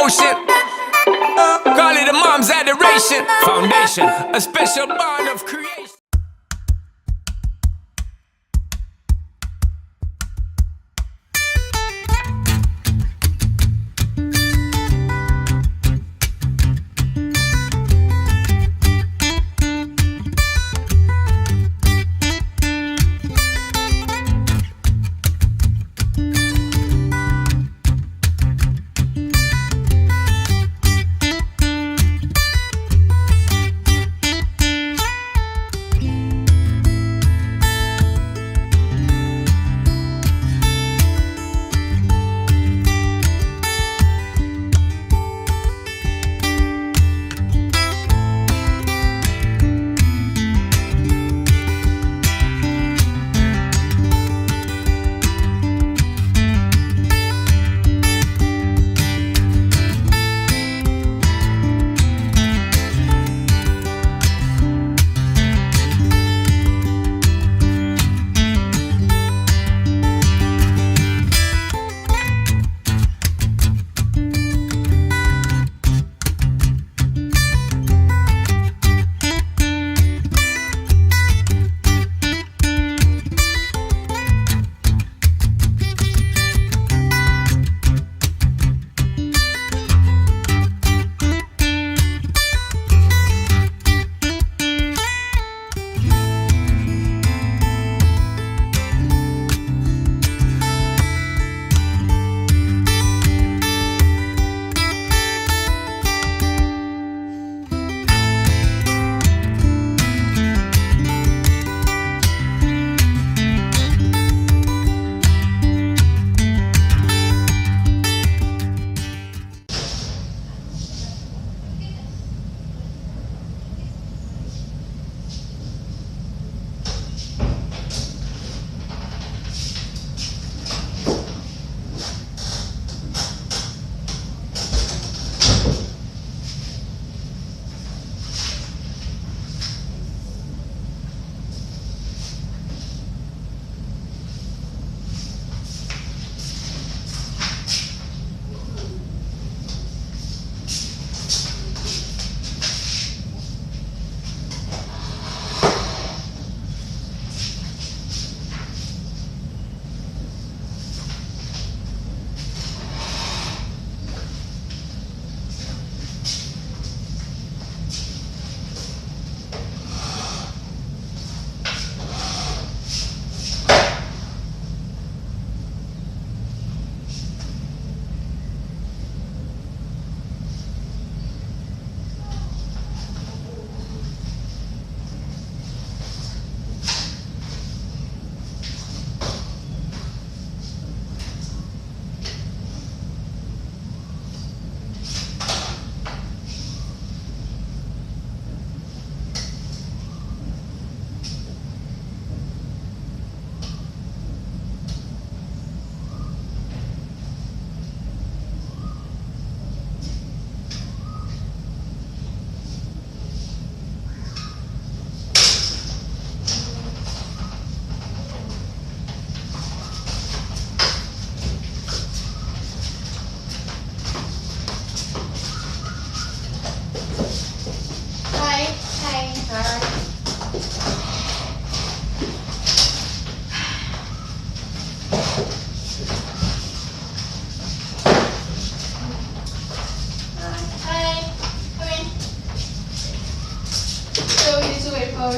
emotion. Call it a mom's adoration. Foundation, a special bond of creation.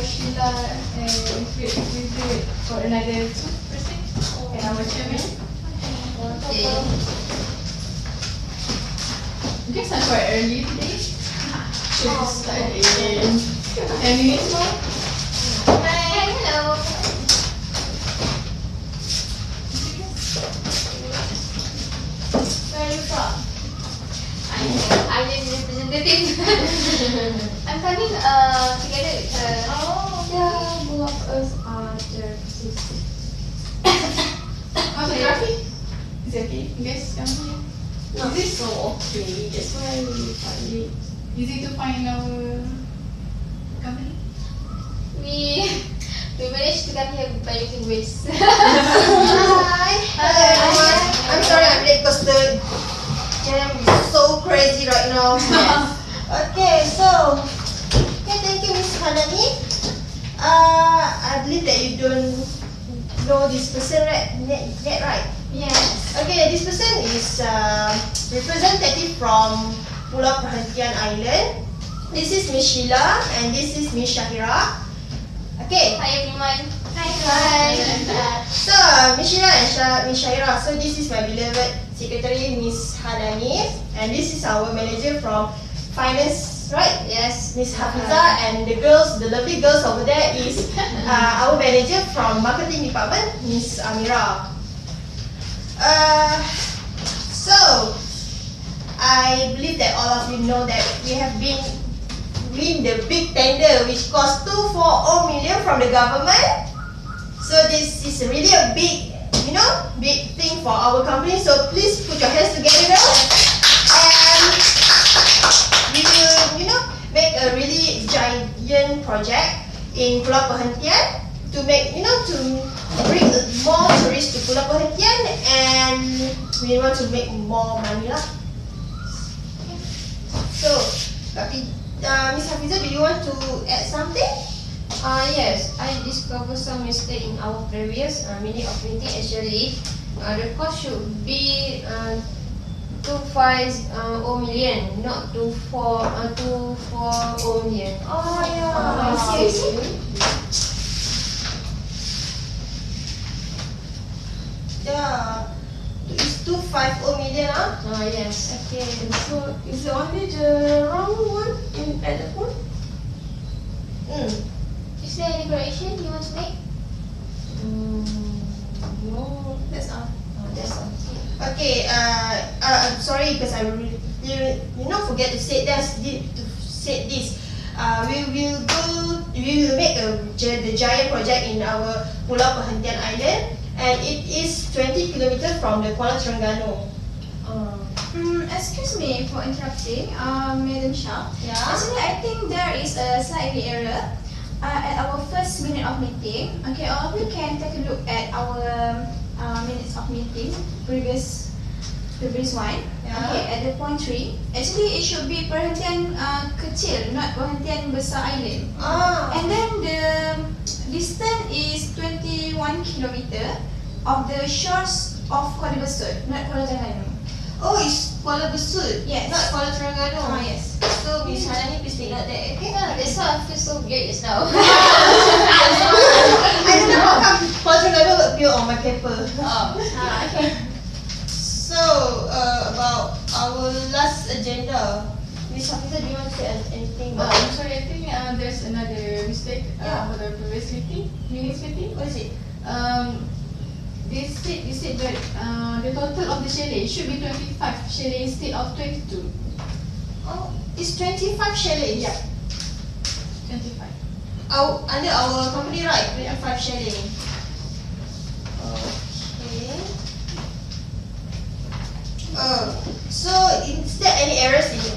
Sheila and we do it for another 2%. And I will show you. You guys are quite early today. Should start in 10 minutes more. Hi, hello. Where are you from? I'm representative. I'm coming together with her. Oh, yeah, both of us are their sisters. How's the coffee? Is it okay? You guys come here? Not Is it so okay. That's why we find it easy to find our company. We managed to come here by using Waze. Hi. I'm sorry I'm late because the jam is so crazy. Okay, so thank you, Miss Hanani. I believe that you don't know this person yet, right? Yes. Okay, this person is representative from Pulau Perhentian Island. This is Miss Sheila and this is Miss Shahira. Okay. Hi everyone. Hi. So, Miss Sheila and Miss Shahira. So, this is my beloved secretary, Miss Hanani, and this is our manager from finance, right? Yes. Miss Hafiza, and the lovely girls over there is our manager from marketing department, Miss Amira. So I believe that all of you know that we have been win the big tender which cost 240 million from the government. So this is really a big, big thing for our company. So please put your hands together and we will, make a really giant project in Pulau Perhentian to make, to bring more tourists to Pulau Perhentian, and we want to make more money lah. So, Miss Hafiza, do you want to add something? Yes, I discovered some mistake in our previous minute of meeting. Actually, the cost should be 250 million, not 240 million. Oh yeah. I see. Yeah. It's 250 million Yes. Okay, so is it only the wrong one at the point? Is there any correction you want to make? No, That's all. that's all. Okay, I'm sorry because I really, forget to say this. We will make the giant project in our Pulau Perhentian Island, and it is 20 kilometers from the Kuala Terengganu. Excuse me for interrupting, Madam Shah. Yeah. Actually, I think there is a slight error at our first minute of meeting. Okay, all of you can take a look at our minutes of meeting, previous one. Yeah. Okay, at the point 3. Actually, it should be perhentian kecil, not perhentian besar island. And then the distance is 21 kilometer of the shores of Kuala Besut, not Kuala Terengganu. Oh, it's Kuala Besut, Yes. not Kuala Terengganu. Yes. So Miss Hanani, please take note that. Okay. Yeah, that's why I feel so weird just now. I don't know how come Kuala Terengganu appear on my paper. Okay. So about our last agenda, Miss Hafiza, do you want to say anything about? I'm sorry, I think there's another mistake for the previous minutes meeting. What is it? They said that the total of the chalet should be 25 chalet instead of 22. Oh, it's 25 chalets. Yeah. 25. Under our company, right? 25 chalets. Okay. So is there any errors is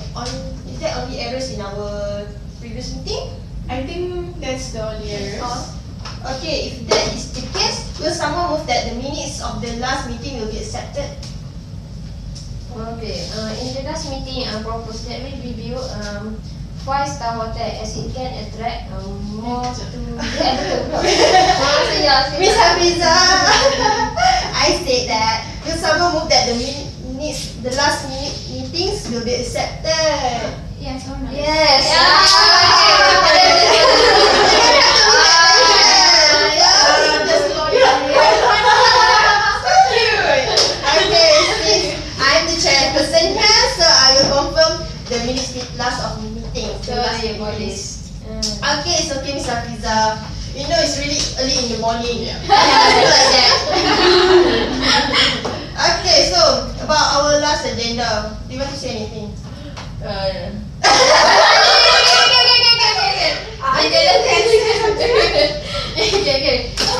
there only errors in our previous meeting? I think that's the only errors. Okay, if that is the case, will someone move that the minutes of the last meeting will be accepted? Okay. In the last meeting, I proposed that we review 5-star hotel as it can attract more to Miss Hafiza, I said that. Will someone move that the last minute meetings will be accepted? Yes or no? Yes. Okay, I'm the chairperson here, so I will confirm the last of meeting. So you got this. Okay, it's okay, Miss Hafiza. You know it's really early in the morning. I feel like that. Okay, so about our last agenda, do you want to say anything?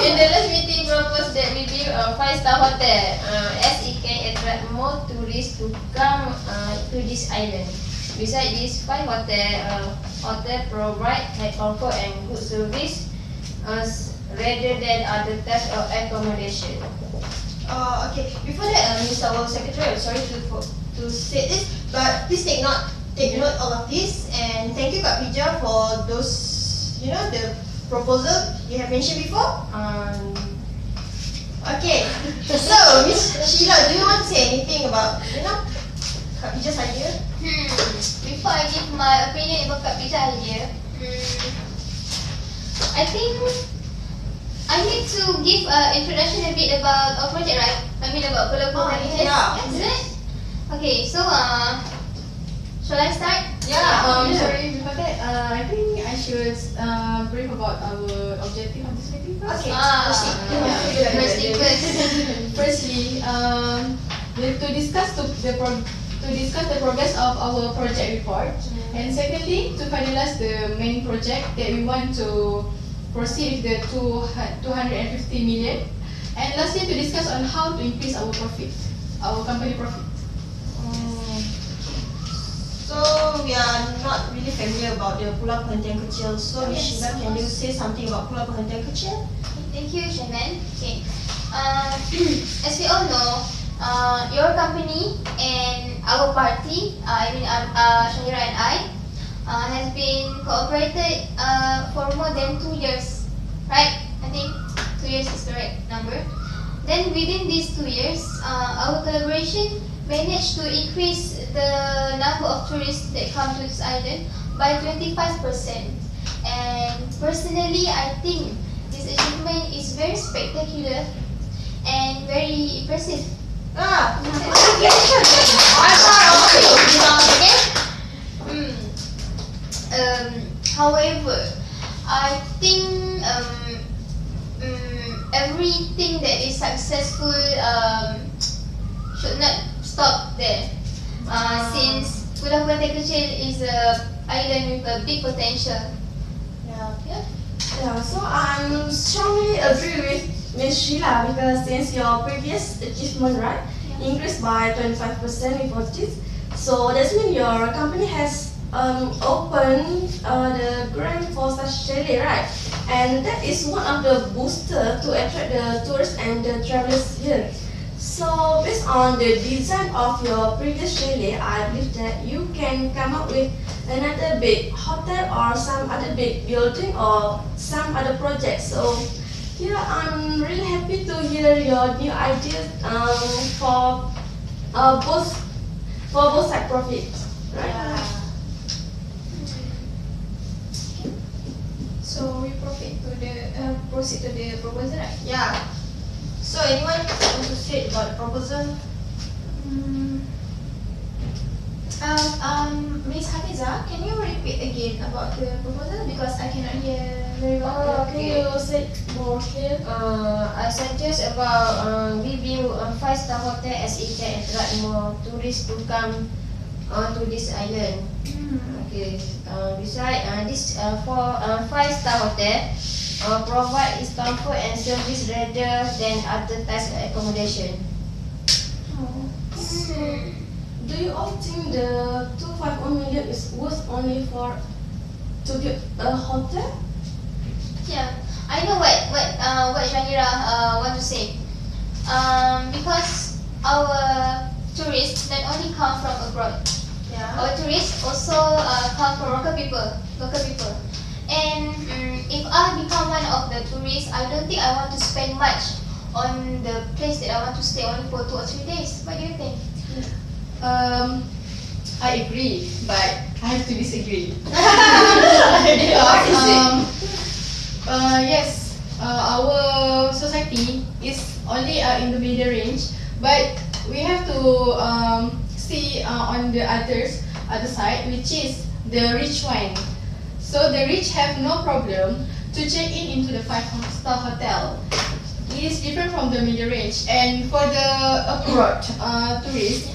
In the last meeting, proposed that we build a 5-star hotel as it can attract more tourists to come to this island. Besides this, 5 hotel provide high comfort and good service rather than other types of accommodation. Okay. Before that, Miss our secretary, I'm sorry to say this, but please take note. take note all of this, and thank you Kak Pija for those, the proposal you have mentioned before. Okay, so Miss Sheila, do you want to say anything about, Kak Pija's idea? Before I give my opinion about Kak Pija idea, I think I need to give introduction a bit about our project, right? I mean about Pulau Perhentian. yeah. Is it? Okay, so shall I start? Sorry, before that, I think I should brief about our objective of this meeting first. Okay, First thing first. Firstly, to discuss the progress of our project report, and secondly, to finalize the main project that we want to proceed with the 250 million, and lastly, to discuss on how to increase our profit, our company profit. So we are not really familiar about the Pulau Perhentian Kecil. So Miss Sheila, can you say something about Pulau Perhentian Kecil? Thank you, Shaman. Okay. As we all know, your company and our party, Shahira and I, has been cooperated for more than 2 years, right? I think 2 years is the right number. Then within these 2 years, our collaboration managed to increase the number of tourists that come to this island by 25%. And personally, I think this achievement is very spectacular and very impressive. However, I think everything that is successful should not stop there. Since Pulau Perhentian Kecil is an island with a big potential. Yeah, so I'm strongly agree with Ms. Sheila because since your previous achievement, right, increased by 25% before this, so that means your company has opened the grant for such chalet, right? And that is one of the booster to attract the tourists and the travelers here. So based on the design of your previous chalet, I believe that you can come up with another big hotel or some other big building or some other project. So yeah, I'm really happy to hear your new ideas for both side profit, right? So we proceed to the proposal, right? Yeah. So anyone want to say about the proposal? Miss Hafizah, can you repeat again about the proposal because I cannot hear very well. Can you say more clear? I suggest about we build a 5-star hotel as it can attract more tourists to come to this island. Okay. Besides this 5-star hotel provide its comfort and service rather than advertised accommodation. So, do you all think the 251 million is worth only to build a hotel? Yeah, I know what Shahira want to say. Because our tourists not only come from abroad, our tourists also come from local people. And if I become one of the tourists, I don't think I want to spend much on the place that I want to stay only for 2 or 3 days. What do you think? I agree, but I have to disagree. Yes, our society is only in the middle range, but we have to see on the other side, which is the rich one. So the rich have no problem to check into the 5-star hotel. It is different from the middle range. And for the abroad tourists,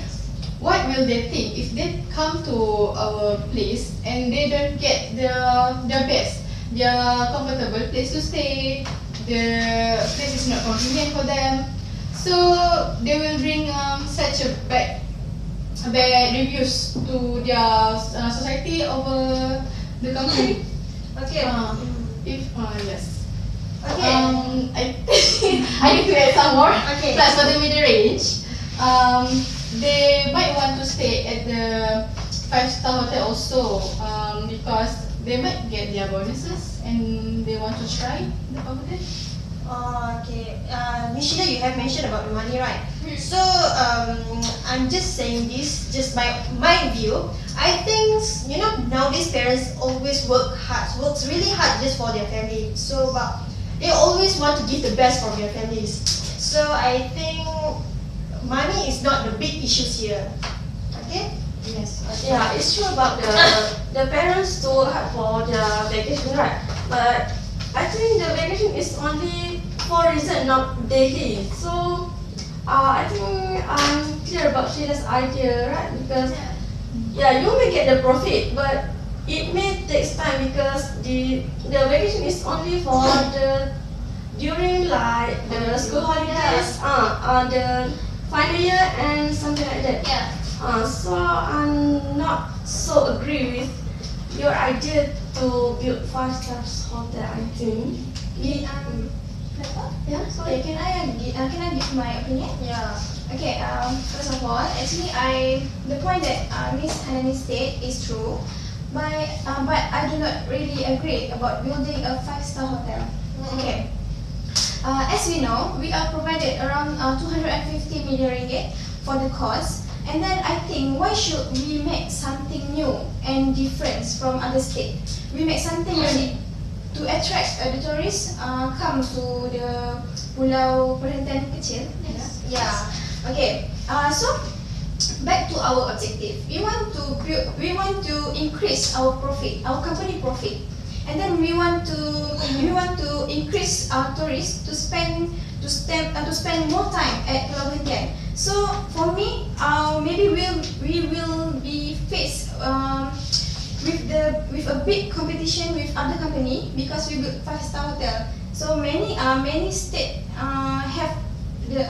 what will they think if they come to our place and they don't get their best, their comfortable place to stay, the place is not convenient for them, so they will bring such a bad reviews to their society over the company. Okay. Yes. Okay. I need to add some more. Okay. Plus for the middle range, they might want to stay at the 5-star hotel also, because they might get their bonuses and they want to try over there. Okay, Miss Sheila, you have mentioned about the money, right? So I'm just saying this, just my view. I think nowadays parents always works really hard just for their family. So but they always want to give the best for their families. So I think money is not the big issues here. Okay? Yes. Yeah, it's true about the parents to work hard for their vacation, right? But I think the vacation is only for reason, not daily. So I think I'm clear about Sheila's idea, right? Because yeah, you may get the profit, but it may take time because the vacation is only for during like the school holidays, the final year and something like that. Yeah. So I'm not so agree with your idea to build 5-star hotel. I think. Yeah, sorry, can I give my opinion? Yeah. Okay, first of all, actually the point that Miss Hanani said is true, but I do not really agree about building a 5-star hotel. Okay. As we know, we are provided around 250 million ringgit for the cost, and then I think why should we make something new and different from other state? We make something really to attract the tourists come to the Pulau Perhentian Kecil. Yeah. Okay. So back to our objective. We want to increase our profit, our company profit, and then we want to increase our tourists to spend more time at Pulau Perhentian. So for me, maybe we will be faced with a big competition with other company because we build 5-star hotel. So many state have a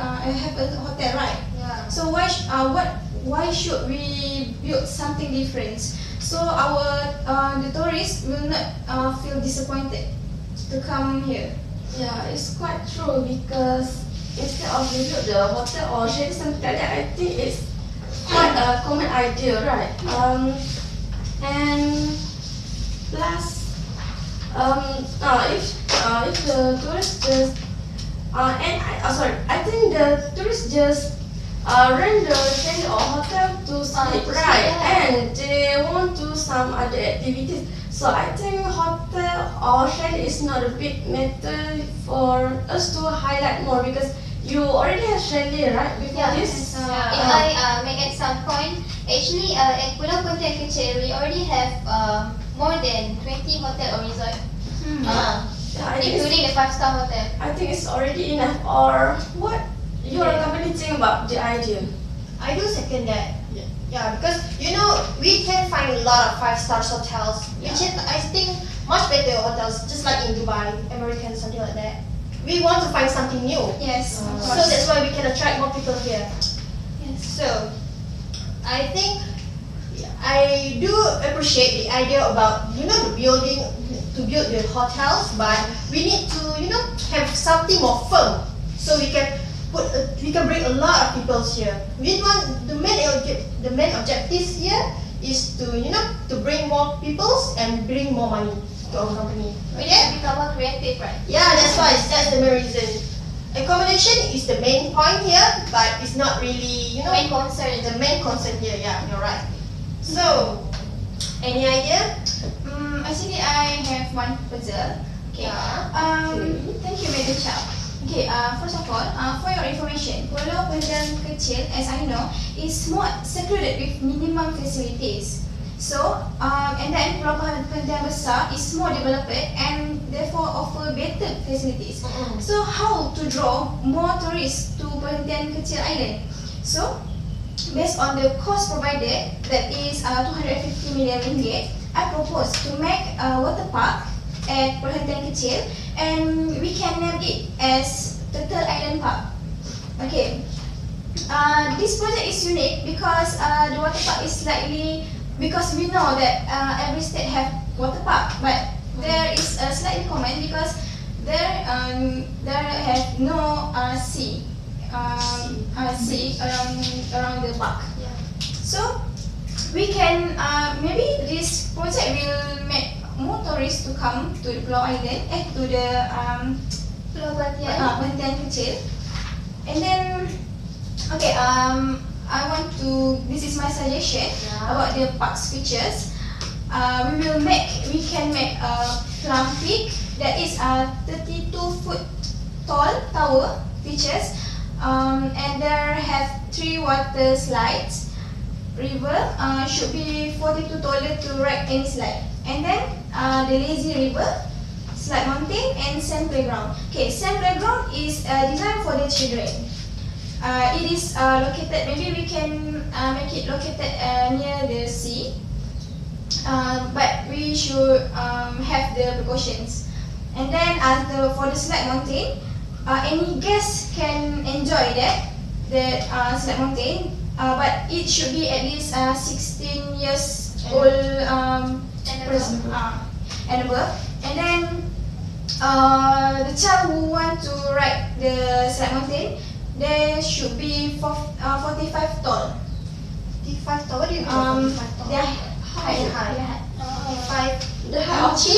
hotel, right? Yeah. So why should we build something different? So the tourists will not feel disappointed to come here. Yeah, it's quite true because instead of we build the hotel or share something like that, I think it's quite a common idea, right? And plus, if the tourists just I think the tourists just rent the hotel or hotel to sleep, right? And they want to some other activities. So I think hotel or chalet is not a big matter for us to highlight more because you already have chalet, right? Before this. If I may add some point, actually at Pulau Perhentian Kecil we already have more than 20 hotel or resort, including the 5-star hotel. I think it's already enough. Or what your company think about the idea? I do second that. Yeah, because we can find a lot of 5-star hotels, which is I think much better hotels, just like in Dubai, American, something like that. We want to find something new. Yes. Of So course. that's why we can attract more people here. Yes. So I think I do appreciate the idea about to build the hotels, but we need to have something more firm so we can bring a lot of people here. We want the main objective here is to bring more people and bring more money to our company. We need to become more creative, right? Yeah, that's the main reason. Accommodation is the main point here, but it's not really Main concern. the main concern here. Yeah, you're right. So, any idea? Actually, I have one proposal. Okay. Thank you, Madam Chow. Okay. First of all, for your information, Pulau Perhentian Kecil, as I know, is more secluded with minimum facilities. So, and then Pulau Perhentian Besar is more developed and therefore offer better facilities. So, how to draw more tourists to Perhentian Kecil Island? So, based on the cost provided, that is 250 million ringgit, I propose to make a water park at Perhentian Kecil, and we can name it as Turtle Island Park. Okay. This project is unique because the water park is slightly, because we know that every state have water park, but there is a slightly common because there have no sea around the park. So we can maybe this project will make more tourists to come to the Pulau Island, to the Pulau Perhentian. Perhentian Kecil. And then, okay, I want to. This is my suggestion about the park's features. We can make a plum peak that is a 32-foot tall tower features, and there have 3 water slides. River should be 42 taller to ride any slide, and then the lazy river, slide mountain, and sand playground. Okay, sand playground is designed for the children. It is located. Maybe we can make it located near the sea. But we should have the precautions. And then for the slide mountain, any guest can enjoy the slide mountain, but it should be at least 16 years old person and above. And then the child who want to ride the slide mountain, they should be 45 tall. 45 tall? What do you mean by 45 tall? Their height. The height of inch?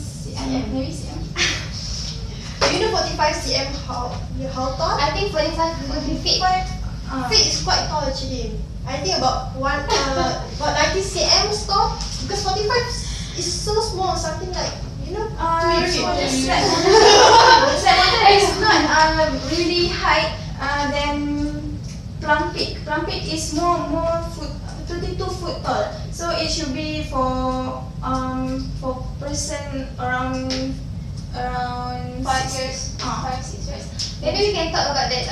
CM, maybe CM. Do you know 45 cm how tall? I think 45 would be fit. Feet is quite tall actually. I think about 90 cm tall, because 45 is so small, something like, you know, 2 So the feet. slide mountain is not really high than Plum Peak. Plum Peak is more 32 foot tall. So it should be for person around 5 years, 5-6 years. Maybe we can talk about that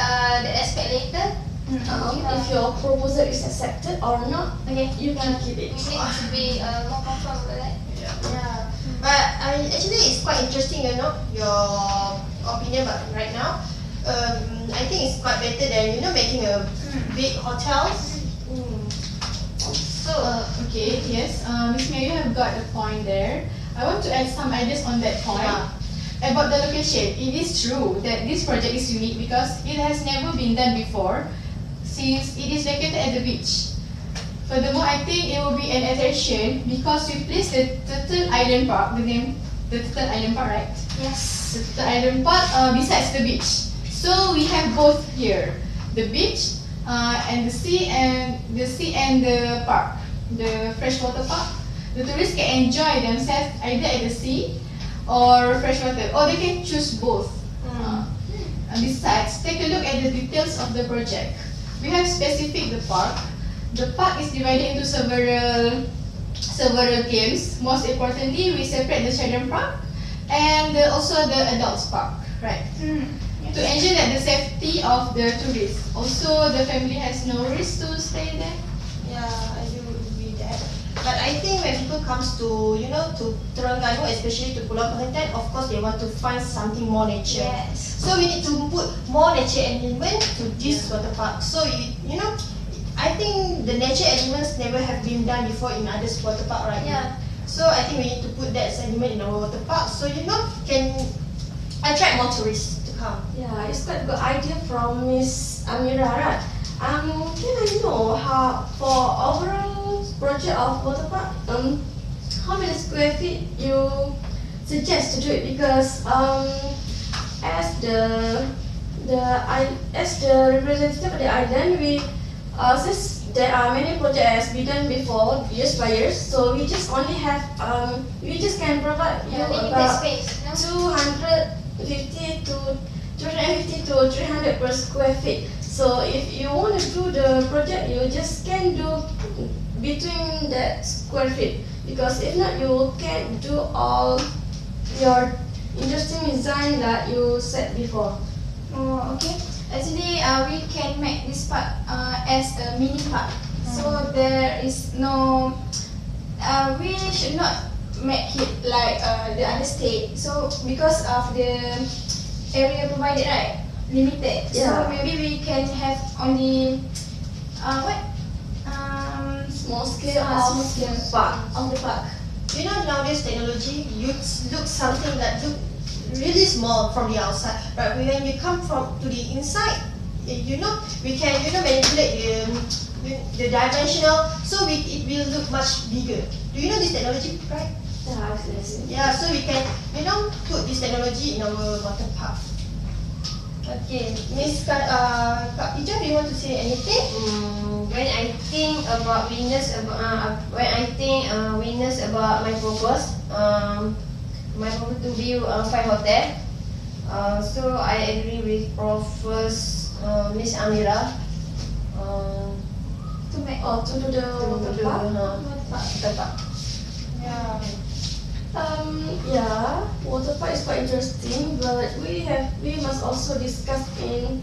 aspect later. If your proposal is accepted or not, Okay, you can keep it. we need to be more confirm about that. Yeah. But actually it's quite interesting, you know, your opinion about right now. I think it's quite better than, you know, making a big hotels. So, okay, yes, Miss May, you have got the point there. I want to add some ideas on that point. About the location, it is true that this project is unique because it has never been done before, since it is located at the beach. Furthermore, I think it will be an attraction because we place the Turtle Island Park, the name, the Turtle Island Park, right? Yes. The Turtle Island Park besides the beach. So we have both here, the beach and the sea and the park, the freshwater park. The tourists can enjoy themselves either at the sea or freshwater, or they can choose both. Besides, take a look at the details of the project. We have specified the park. The park is divided into several games. Most importantly, we separate the children park and also the adults park, right? To ensure that the safety of the tourists. Also, the family has no risk to stay there. Yeah, I do agree that. But I think when people comes to, you know, to Terengganu, especially to Pulau Perhentian, of course they want to find something more nature. Yes. So we need to put more nature element to this water park. So you know, I think the nature elements never have been done before in other water park, right? Yeah. So I think we need to put that element in our water park, so you know, can attract more tourists to come. Yeah, it's quite a good idea from Miss Amira, right? Can I know how for overall project of water park, how many square feet you suggest to do it? Because as the representative of the island, we since there are many projects been done before years by years, so we just only have we just can provide you Limited about space, no? 250 to 300 per square feet. So if you want to do the project, you just can do between that square feet, because if not, you can't do all your interesting design that you said before. Oh, okay. Actually, we can make this park as a mini park. So there is no. We should not make it like the other state. So because of the area provided, right, limited. So Yeah. maybe we can have only Small scale small of scale park. of the park. You know, nowadays technology, you look something that look really small from the outside, but when you come from to the inside, you know, we can, you know, manipulate the dimensional, so it will look much bigger. Do you know this technology, right? Yeah, so we can, put this technology in our water park. Okay, Miss Kak Ija, do you want to say anything? When I think about winners about my purpose, my purpose to build 5 hotel. So I agree with Professor Miss Amira. To do the water park. Yeah. Yeah, water park is quite interesting, but we must also discuss in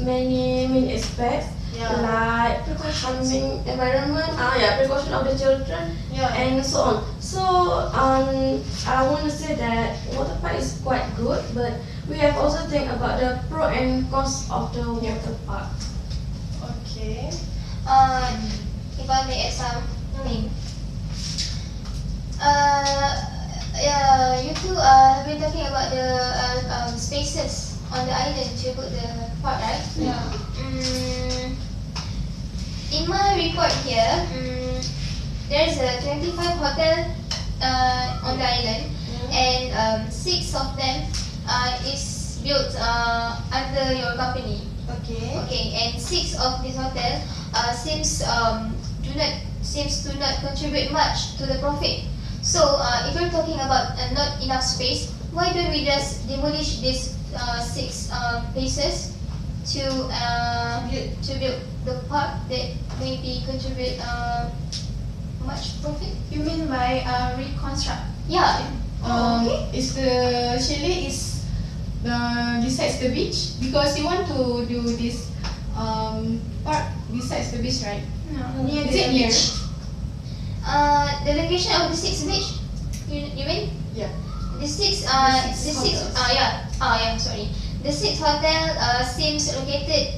many aspects, like harming environment, precaution of the children, and so on. So I want to say that water park is quite good, but we have also think about the pro and cons of the water park. Okay. If I may add something. You two have been talking about the spaces on the island to put the park, right? Yeah. In my report here, there is a 25 hotel on the island, and 6 of them is built under your company. Okay. Okay, and 6 of these hotels seems to not contribute much to the profit. So if you're talking about not enough space, why don't we just demolish these 6 places to build the park that maybe contribute much profit? You mean by reconstruct? Yeah. Is the chalet is besides the beach, because you want to do this park besides the beach, right? No. Is it near? The location of the 6 beach. You mean? Yeah. The 6 sorry. The 6 hotel seems located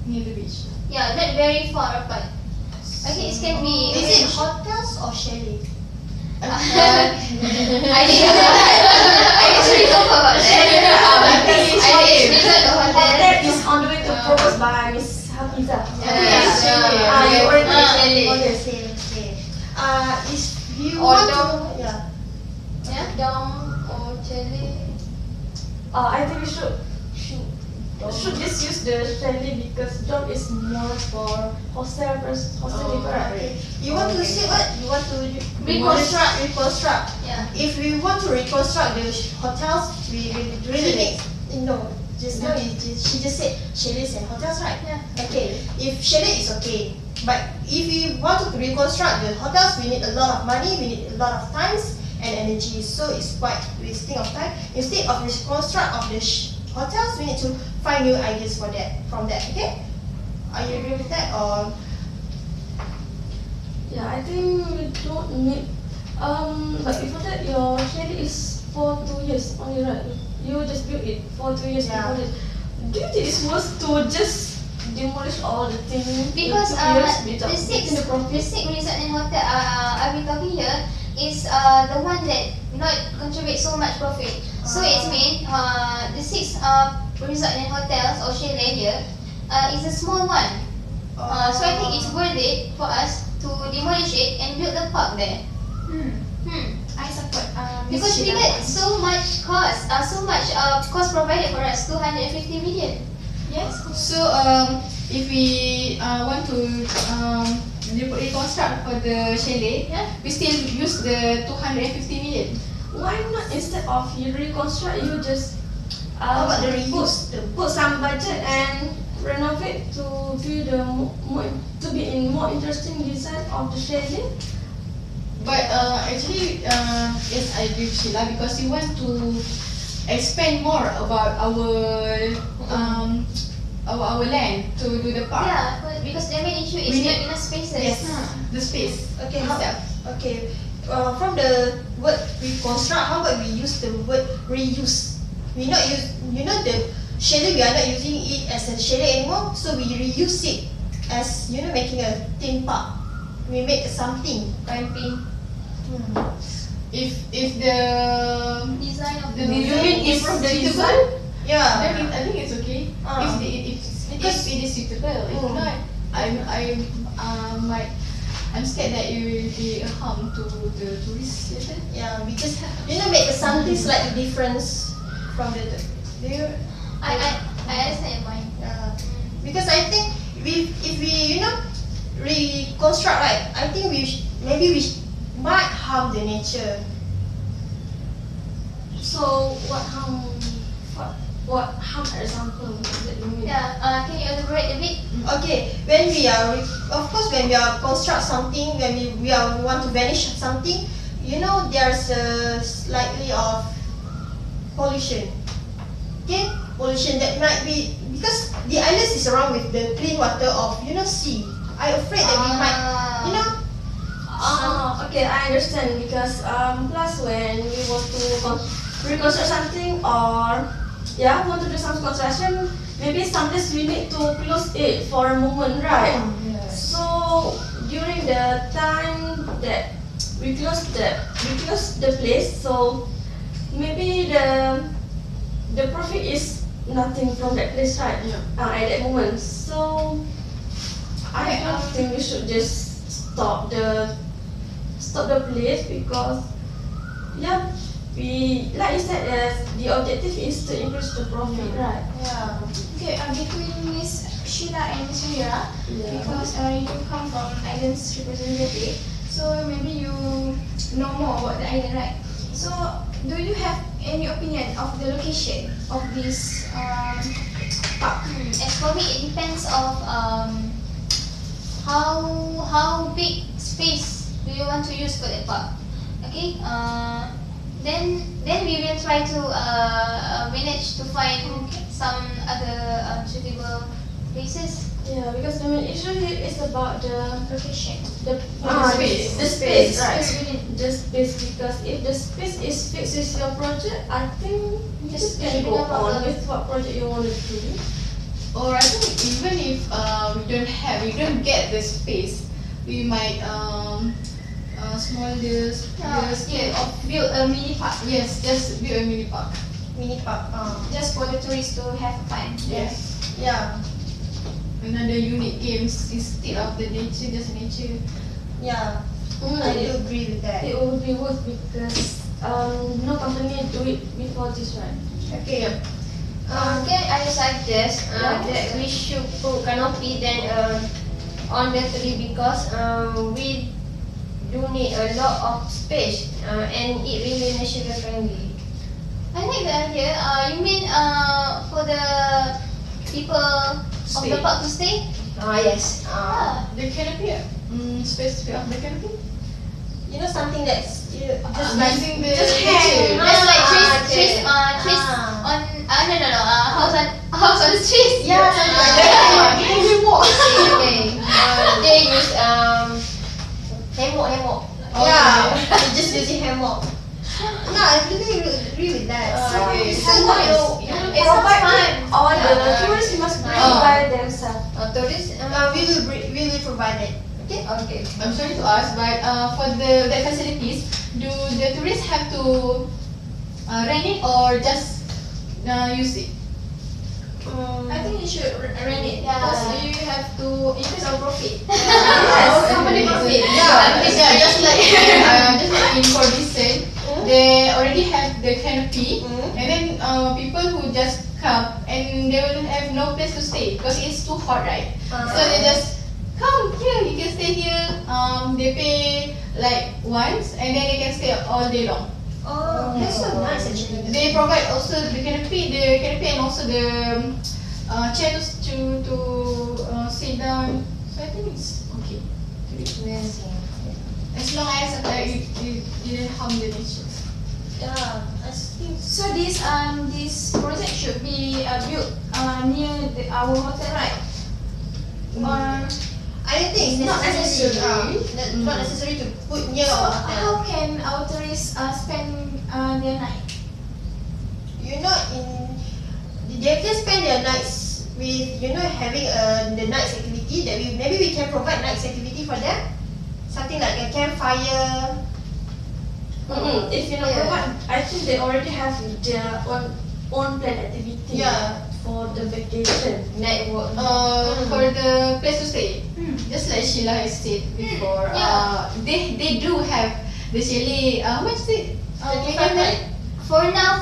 Near the beach. not very far apart. Okay, it can be. Is it hotels or chalet? I actually don't know about that. I actually got the hotel. That is on the way to proposed by Miss Hafiza. You already say. If you Or want dome. to, Dom or chalet. I think we should just use the chalet because dome is more for hostel people, right? You want to say what? You want to reconstruct. Yeah. If we want to reconstruct the hotels, we really need. No, just now she just said chalets and hotels, right? Yeah. Okay. If chalet is okay, but if we want to reconstruct the hotels, we need a lot of money, we need a lot of times and energy. So it's quite wasting of time. Instead of reconstruct of the hotels, we need to find new ideas for that. From that, okay? Are you agree with that or? Yeah, I think we don't need. But before that, your chalet is for 2 years only, right? You just built it for 2 years. Yeah. Before it. Do you think it's worth to just demolish all the things Because in 2 years the without 6 getting the profit? resort and hotel I've been talking here is the one that not contribute so much profit. So it means the 6 resort and hotels or chalet here is a small one. So I think it's worth it for us to demolish it and build the park there. I support Miss Because we Sheila. get so much cost provided for us, 250 million. Yes. So if we want to reconstruct for the chalet, we still use the 250 million. Why not instead of you reconstruct, you just How about the reuse? put some budget and renovate to be in more interesting design of the chalet? But actually, yes, I agree with Sheila, because we want to expand more about our land to do the park. Yeah, because the main issue is We not need- enough spaces. Yes, the space. Okay, itself. from the word reconstruct, how about we use the word reuse? We not use, the chalet, we are not using it as a chalet anymore, so we reuse it as, making a theme park. We make something. Camping. If the Design of the the design is improve the suitable, design? Yeah. then I think it's okay. Ah. If it is suitable, if not, I'm scared that it will be a harm to the tourists later. Yeah, we just make something slightly different from the. Do you? I understand your point. Because I think if we reconstruct, right, I think maybe we might harm the nature. So what harm? What harm example that you mean? Yeah. Can you elaborate a bit? Okay, when we are construct something, when we want to vanish something, there's a slightly of pollution. Okay, pollution that might be because the island is surrounded with the clean water of sea. I'm afraid that we might, Okay, I understand because plus when we want to reconstruct something or want to do some construction, maybe sometimes we need to close it for a moment, right? So during the time that we close the place, so maybe the profit is nothing from that place, right? At that moment. So I don't think we should just stop the place because we like you said the objective is to increase the profit, right? yeah. Okay, between Miss Sheila and Miss Shira, because you come from island's representative, so maybe you know more about the island, right? So, do you have any opinion of the location of this park? As for me, it depends of how big space do you want to use for that park. Okay. Then we will try to manage to find some other suitable places. Yeah, because the main issue here is about the Location. space. the space, right? Space. The space, because if the space is fixed with your project, I think you just can go on with what project you want to do. Or I think even if we don't get the space, we might small the scale of Build a mini park yes, just build a mini park. Mini park. just for the tourists to have fun. Yes. Yeah. Another unique games instead of the nature, just nature. Yeah. I do agree with that. It would be worth because no company do it before this, right? Okay. Can I suggest that we should put canopy then on the tree because we do need a lot of space and it really nature friendly. I like the idea. You mean for the people of Stay. the park to stay? Yes. The canopy, space of the canopy. Something that's just Using the just nature. Just like okay. trees on no house on the trees. Yeah, something like that. Okay. They use hammock. Yeah, we're just using hammock. No, I really agree with that. Okay. So It sounds fun. All the tourists must bring by themselves. Tourists. we will provide it. Okay. Okay. I'm sorry to ask, but for the facilities, do the tourists have to rent it or just use it? I think you should rent it Yeah. because you have to increase our profit. Yes, company profit. Yeah, just like in Corbison, they already have the canopy, and then people who just come and they will have no place to stay because it's too hot, right? So they just come here. You can stay here. They pay like once, and then they can stay all day long. Oh, that's so nice actually. They provide also the canopy, and also the chairs to sit down. So I think it's okay. As long as you didn't harm the nature. Yeah, I think. So this project should be built near our hotel, right? Or I don't think it's Not necessary. Not necessary to put near so our hotel. how can our tourists spend their night? They can spend their nights with having the night's activity that maybe we can provide night's activity for them. Something like a campfire. If you know what, I think they already have their own planned activity. Yeah, for the vacation? Network. For the place to stay, just like Sheila has said before, they do have the chalet. What's it? For now,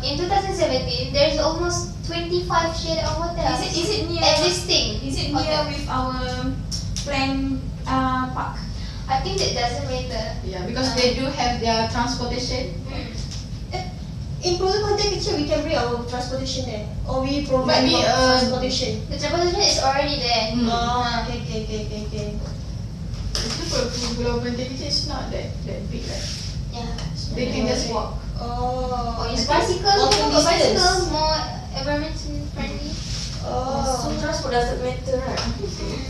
in 2017, there's almost 25 share of hotels. Is it near? Existing. Is it near with our planned park? I think that doesn't matter. Yeah, because they do have their transportation. In Pulau Pantai Kecil, we can bring our transportation there, or we provide Maybe, transportation. The transportation is already there. Oh, okay. Itu for Pulau Pantai Kecil, it's not that big, right? Yeah. They can just walk. Oh, Or use I think bicycle, walking people got distance. bicycle, more environmental friendly. So Oh, transport doesn't matter, right?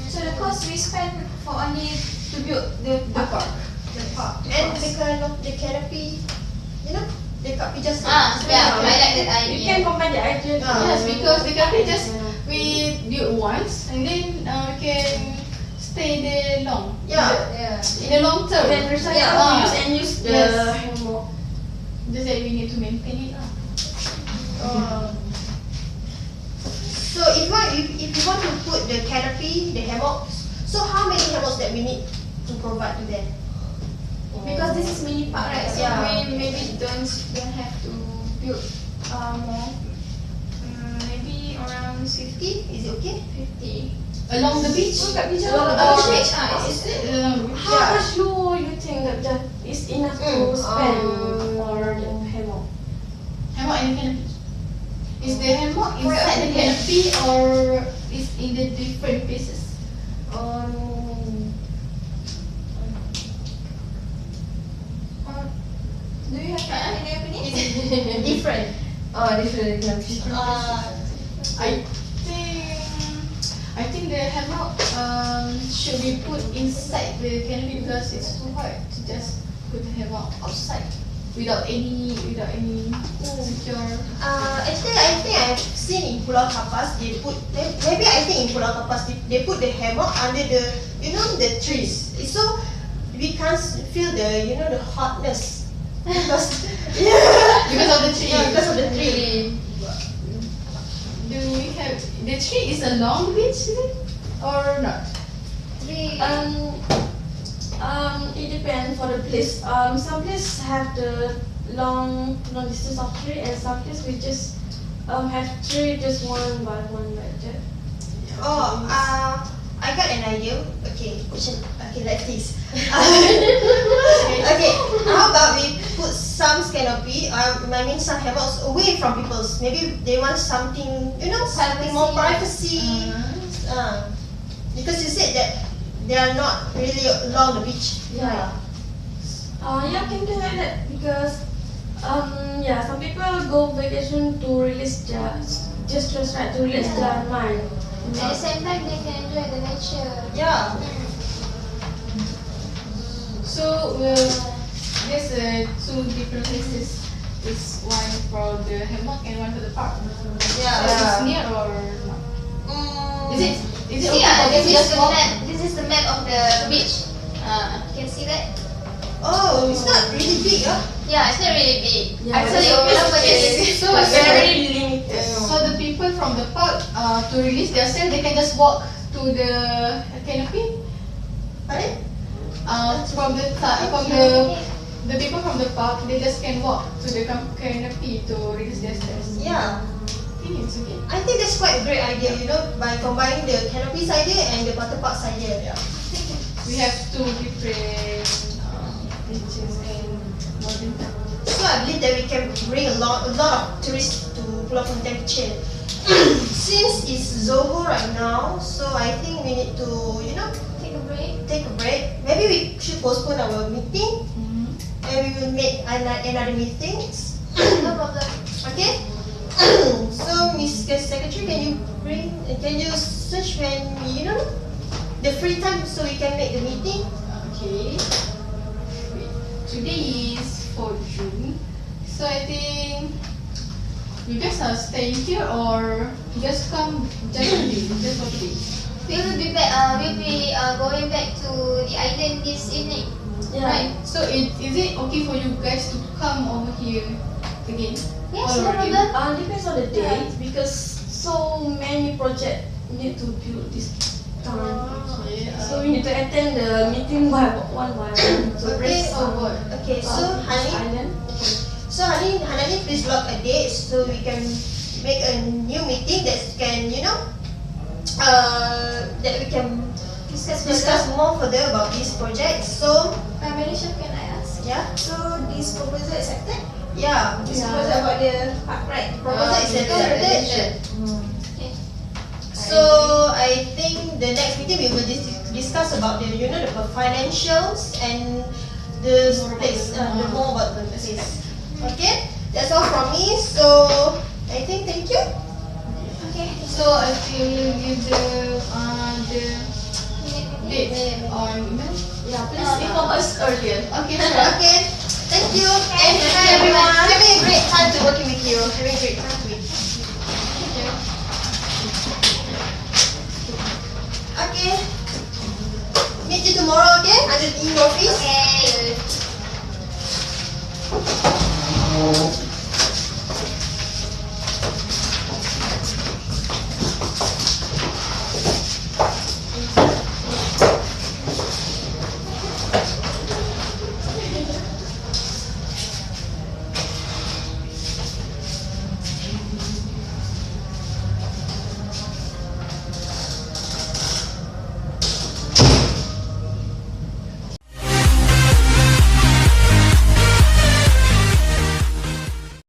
So the cost we spend for only to build the park. The park. and the kind of the canopy, you know, the canopy just. I like that You idea. can combine the idea. Yes, because they can just we do it once and then we can stay there long. Yeah. In the long term. Then recycle, use the Yes. hammock. Just that we need to maintain it. So if you want to put the canopy, the hammocks, so how many hammocks that we need to provide to them? Because this is mini park, right? So Yeah. we maybe don't have to build more. Maybe around 50. Is it okay? 50. Along the beach. Along the Or- beach. Is it? Along the beach. How much you think that is enough to spend for the hammock? Hammock and canopy. Is the hammock inside the canopy or is in the different places? Do you have any opinion? Different. Different countries. I think the hammock should be put inside the canopy because it's too hard to just put the hammock outside without any secure. Actually, I think I've seen in Pulau Kapas, maybe I think in Pulau Kapas they put the hammock under the the trees, so we can't feel the hotness because Because of the tree. Yeah, because of the tree. Do we have the tree is along the beach, is it? Or not? It depends for the place. Some places have the long distance of tree, and some places we just have tree just one by one like that. I got an idea. Okay, like this. Okay, how about we put some canopy, some hammocks away from people's. Maybe they want something, something more privacy. Because you said that they are not really along the beach. Yeah. Can do like that because some people go vacation to release their to release their mind. At the same time, they can enjoy the nature. Yeah. So there's two different places. It's one for the hammock and one for the park. Yeah. So it's near or not? Is it okay Yeah, for them to just walk? this is the map of the beach. You can see that? Oh, it's not really big, huh? Yeah, it's not really big. Yeah, Actually, so Pulau Pantai is So Very limited. So the people from the park to release themselves, they can just walk to the canopy. Pardon? The people from the park, they just can walk to the canopy to release themselves. Yeah. I think it's okay. I think that's quite a great idea, by combining the canopy idea and the water park idea. Yeah. We have two different beaches and modern town. So I believe that we can bring a lot of tourists to Pulau Pantai Kecil. Since it's Zoho right now, so I think we need to, Take a break. take a break. Maybe we should postpone our meeting and we will make another meetings. No problem. Okay? So Miss Secretary, can you search when the free time so we can make the meeting? Okay. Wait. Today is 4 June. So I think you guys are staying here or just come just today, just for today. We will be back. We'll be going back to the island this evening. Right. So is it okay for you guys to come over here again? Yes, no Already? problem. Depends on the date because so many projects need to build this time. Okay. So we need to attend the meeting one by one to Okay, raise okay, so Hani, island. Hanani, please block a date so we can make a new meeting that can, that we can discuss more further about this project. So, Manager, can I ask? yeah, So this proposal accepted? yeah, This proposal about the park ride. proposal is accepted. Okay. So I think the next meeting we will discuss about the the financials and the place, the more about the place. Okay, that's all from me. So I think thank you. Okay. So I will give the date on email. Yeah, please inform us earlier. Okay, sure. Okay, thank you. And everyone, having a great time to working with you. Having a great time with. Okay. Meet you tomorrow, okay? Under the office. Okay.